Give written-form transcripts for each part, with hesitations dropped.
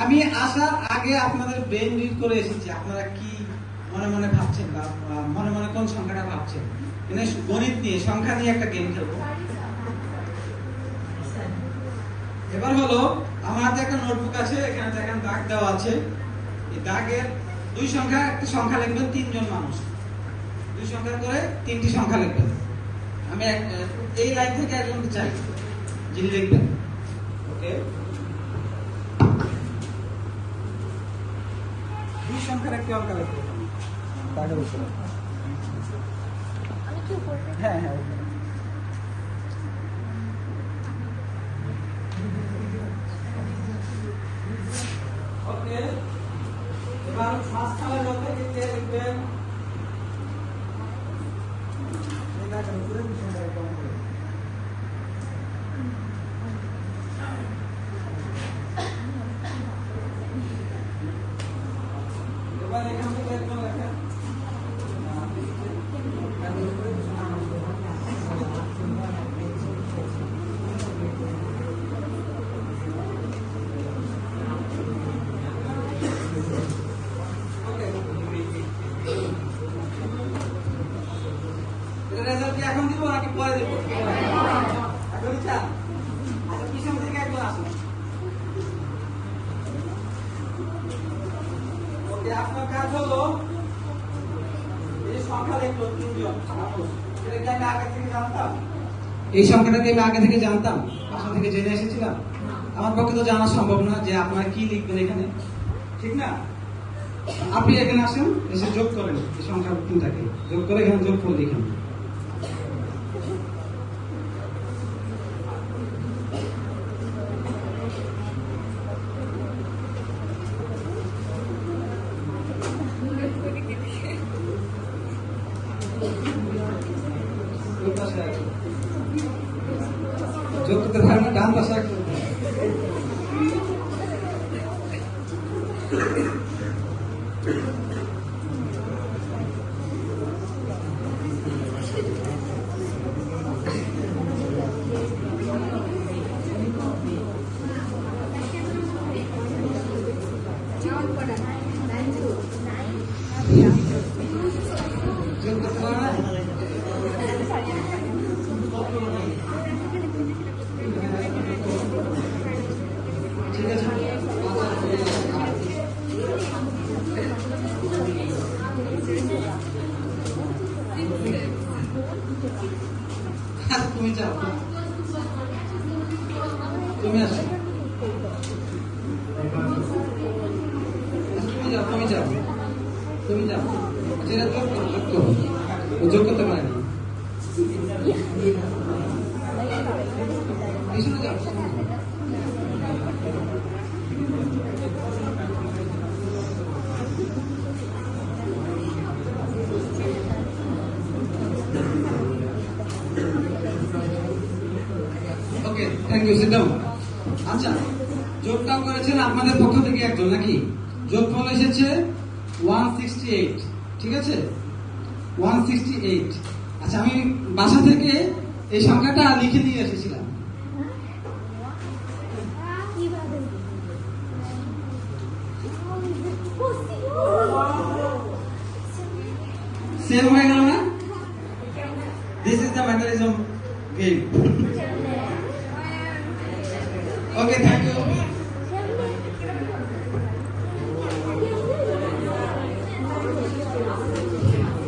আমি আসার আগে আপনাদের ব্রেন রিড করে এসেছি, আপনারা কি মনে মনে ভাবছেন বা মনে মনে কোন সংখ্যাটা ভাবছেন। মানে গণিত নিয়ে, সংখ্যা নিয়ে একটা গেম খেলবো। এবার হলো আমার হাতে একটা নোটবুক আছে, এখানে দেখেন দাগ দেওয়া আছে। এই দাগের দুই সংখ্যা, একটা সংখ্যা লিখবেন তিনজন মানুষ, দুই সংখ্যা করে তিনটি সংখ্যা লিখবেন। আমি এই লাইন থেকে একজনকে চাই যিনি লিখবেন। ওকে, দুই সংখ্যার একটি অঙ্ক লিখবেন। হ্যাঁ হ্যাঁ, ওকে। এবার মাঝখানে যত লিখতে লিখবেন। এবার এখান থেকে একদম লেখেন। রেজাল্ট কি এখন দিব নাকি পরে দিব? এখনই চান? আচ্ছা, পিছন থেকে একজন আসুন। ওকে, আপনার কাজ হলো এই সংখ্যা লিখলো তিনজন। এটা কি আমি আগে থেকে জানতাম? এই সংখ্যাটাকে আমি আগে থেকে জানতাম, বাসা থেকে জেনে এসেছিলাম। আমার পক্ষে তো জানা সম্ভব না যে আপনারা কি লিখবেন এখানে, ঠিক না? আপনি এখানে আসেন, এসে যোগ করেন এই সংখ্যা তিনটাকে, যোগ করে এখানে যোগ করে লিখেন। যোগ করতে পারেন না, ডান পাশে যোগ করতে পারেন না। ঠিক আছে, তুমি যাও, তুমি আসো, তুমি যাও, তুমি যাও, তুমি যাও। যেটা যোগ করো, যোগ করো, যোগ করতে পারে না। পিছনে যাও। ওকে, থ্যাংক ইউ, সিট ডাউন। আচ্ছা, যোগটাও করেছেন আপনাদের পক্ষ থেকে একজন নাকি? যোগফল এসেছে 168, ঠিক আছে, 168। আচ্ছা, আমি বাসা থেকে এই সংখ্যাটা লিখে দিয়ে এসেছিলাম। সেম হয়ে গেল না? This is the mechanism game. Okay, thank you.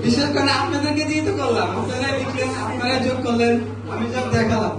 বিশেষ করে আপনাদেরকে দিয়ে তো করলাম, আপনারাই লিখলেন, আপনারাই যোগ করলেন, আমি যোগ দেখালাম।